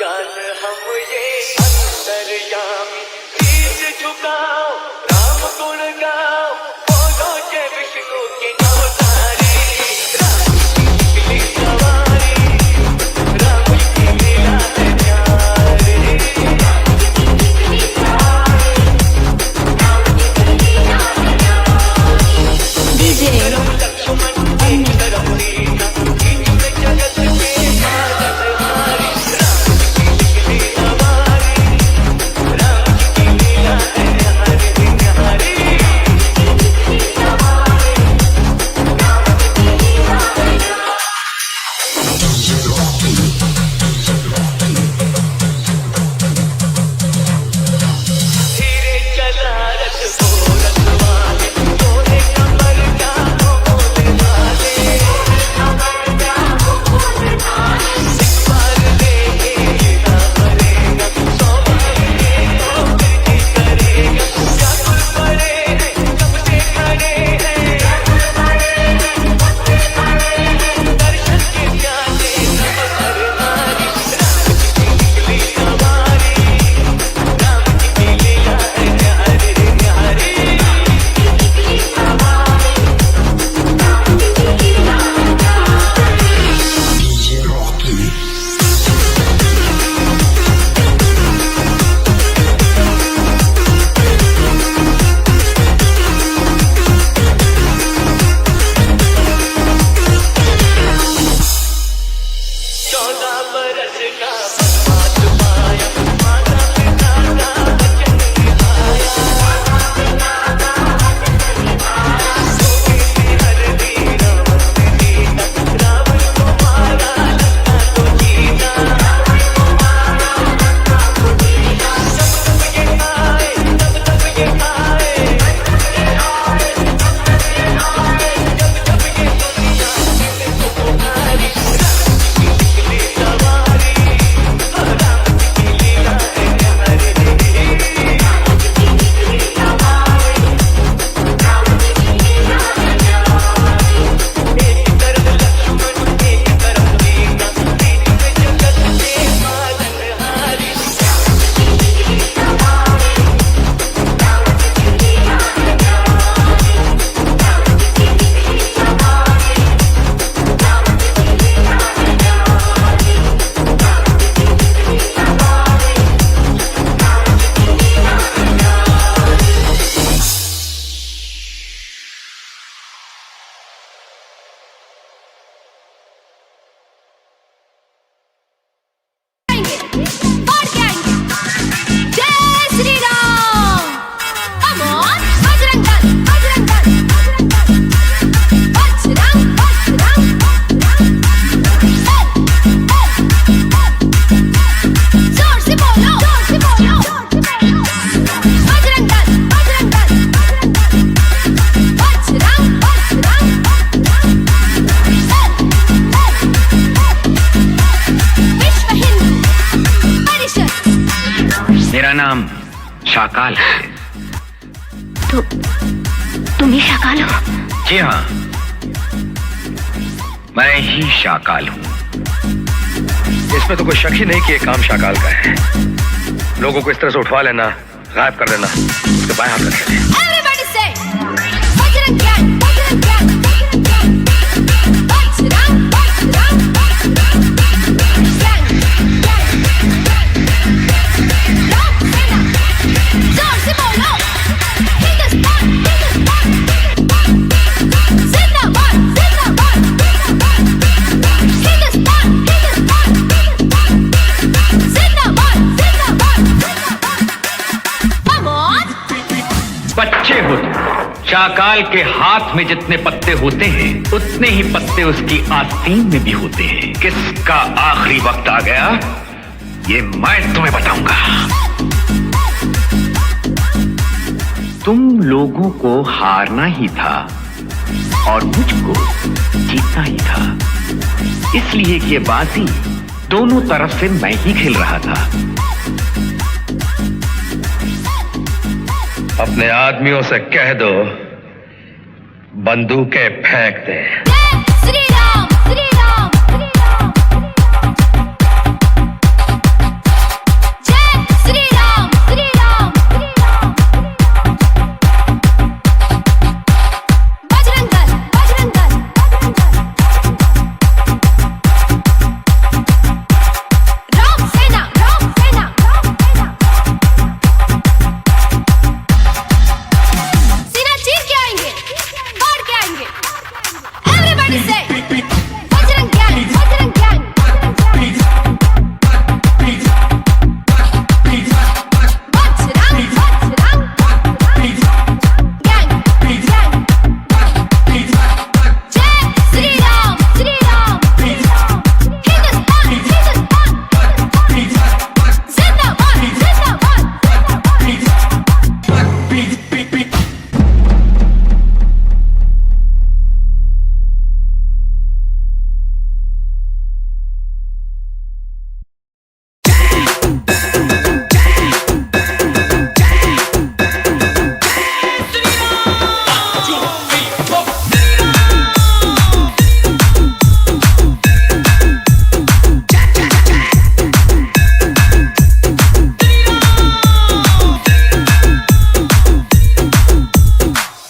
जान हम ये अंतर्यामी शीश झुकाओ राम गुण गाओ बोलो जय विष्णु के अवतारी राम की निकली सवारी राम की लीला है न्यारी डीजे लक्ष्मण एक तरफ सीता बीच में जगत के पालनहारी राम की निकली सवारी राम की लीला है न्यारी न्यारी धीरे चला रथ को रखवाले सोने कमर का बोले वाले एक बार लेके ना मरेगा सौ बार तो फिर भी करेगा व्याकुल पड़े हैं कब से खड़े हैं दर्शन के प्यासे सब हरनारी राम की निकली सवारी राम की लीला है न्यारी न्यारी चौदह बरस का वनवास पाया माता पिता का वचन निभाया सोई थी हर दी रावण से सीता रावण को मारा लंका को जीता जब तब ये आए जब तब ये आए जब जब ये दुनिया में तो पुकारी राम की निकली सवारी राम की लीला है न्यारी एक तरफ लक्ष्मण एक तरफ सीता बीच में जगत के पालनहारी जय श्री राम कम ऑन बजरंग दल बजरंग जोर से बोलो बजरंग दल विश्व हिंदू परिषद। मेरा नाम शाकाल है। तो तुम ही शाकाल हो? जी हाँ, मैं ही शाकाल हूँ। इसमें तो कोई शक ही नहीं कि ये काम शाकाल का है। लोगों को इस तरह से उठवा लेना, गायब कर देना, उसके बाएं हाथ रखे थे। Everybody say बजरंग ज्ञान बजरंग जोर से बोलो हिंदुस्तान जिंदाबाद हिंदुस्तान जिंदाबाद come on बच्चे हो तुम। शाकाल के हाथ में जितने पत्ते होते हैं उतने ही पत्ते उसकी आस्तीन में भी होते हैं। किसका आखिरी वक्त आ गया ये मैं तुम्हें बताऊंगा। तुम लोगों को हारना ही था और मुझको जीतना ही था, इसलिए ये बाजी दोनों तरफ से मैं ही खेल रहा था। अपने आदमियों से कह दो बंदूकें फेंक दे। जय Shri Ram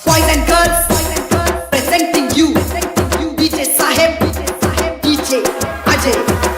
Boys and girls, presenting you DJ Saheb, DJ Ajay.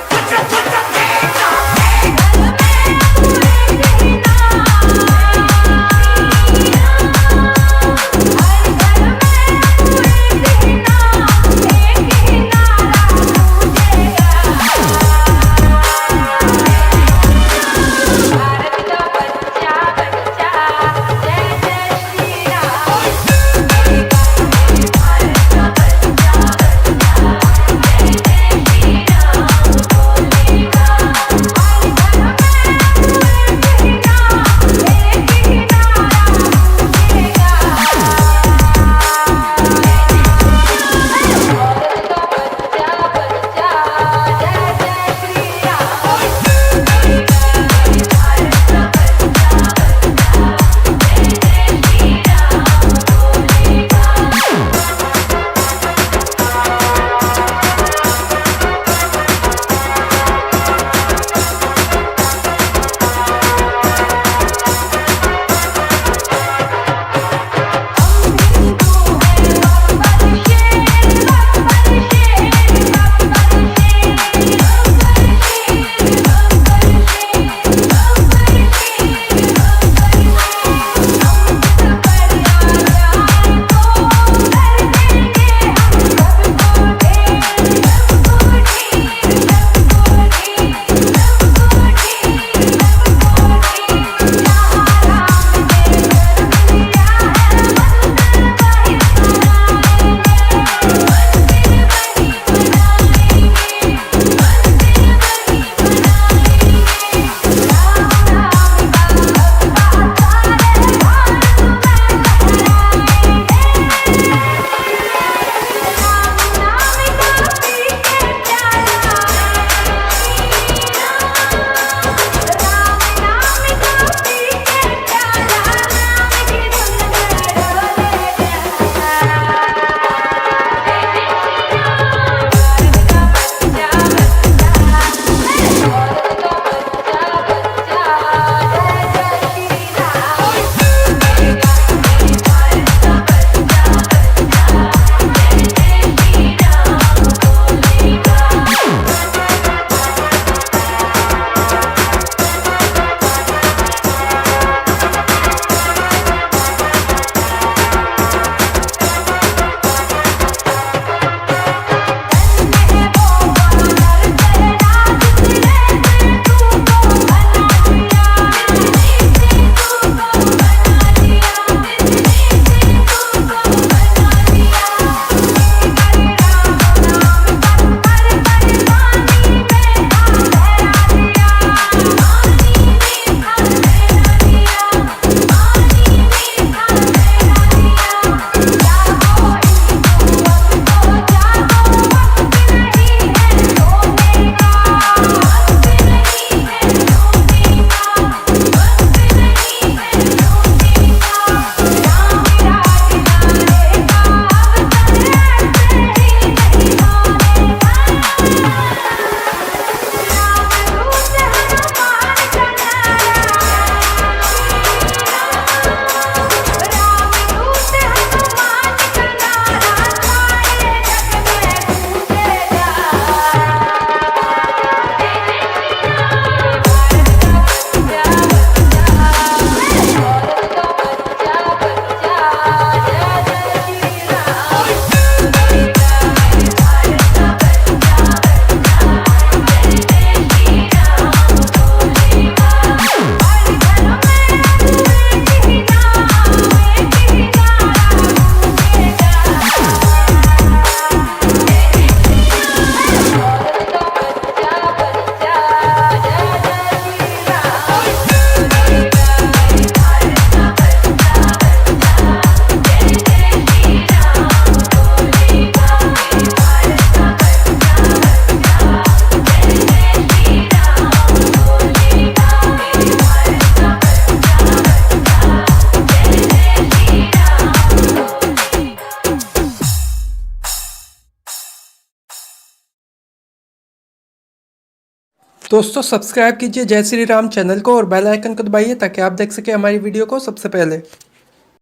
दोस्तों सब्सक्राइब कीजिए जय श्री राम चैनल को और बेल आइकन को दबाइए ताकि आप देख सकें हमारी वीडियो को सबसे पहले।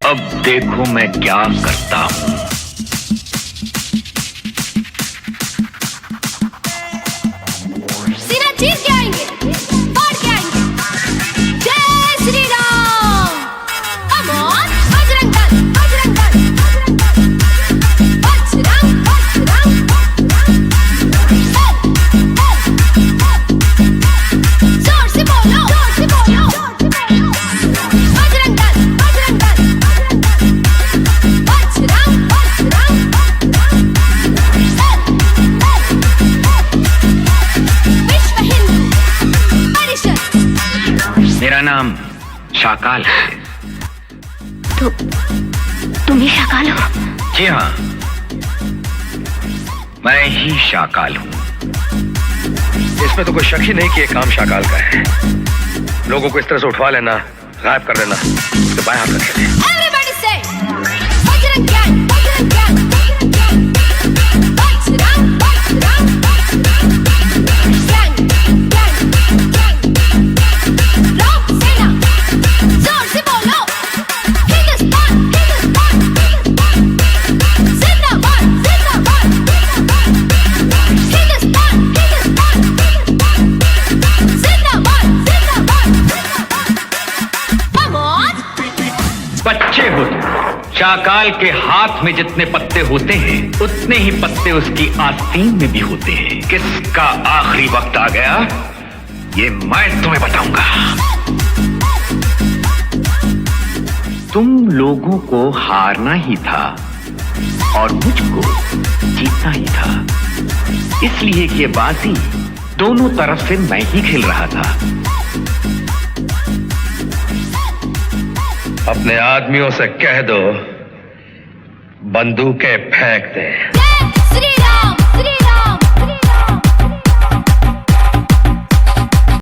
अब देखो मैं क्या करता हूं। सीना चीर के आएंगे, फाड़ के आएंगे। जय श्री राम। Come on, बजरंग दल, बजरंग दल, बजरंग, बजरंग, जोर से बोलो, जोर से बोलो। बजरंग दल, बजरंग दल, बजरंग, बजरंग, विश्व हिंदू परिषद। मेरा नाम शाकाल है। तुम ही शाकाल हो? जी हाँ, मैं ही शाकाल हूँ। इसमें तो कोई शक ही नहीं कि ये काम शाकाल का है। लोगों को इस तरह से उठवा लेना, गायब कर देना, उसके बाएं हाथ रखे थे। Everybody say, बजरंग ज्ञान, बजरंग ज्ञान, बजरंग, बजरंग, ज्ञान, ज्ञान, लोक सेना, जोर से बोलो। हिंदुस्तान, हिंदुस्तान, जिंदाबाद, जिंदाबाद, हिंदुस्तान, हिंदुस्तान, जिंदाबाद, जिंदाबाद। Come on. बच्चे हो तुम। शाकाल के हाथ में जितने पत्ते होते हैं उतने ही पत्ते उसकी आस्तीन में भी होते हैं। किसका आखिरी वक्त आ गया ये मैं तुम्हें बताऊंगा। तुम लोगों को हारना ही था और मुझको जीतना ही था, इसलिए कि ये बाजी दोनों तरफ से मैं ही खेल रहा था। अपने आदमियों से कह दो बंदूकें फेंक दे। जय श्री राम।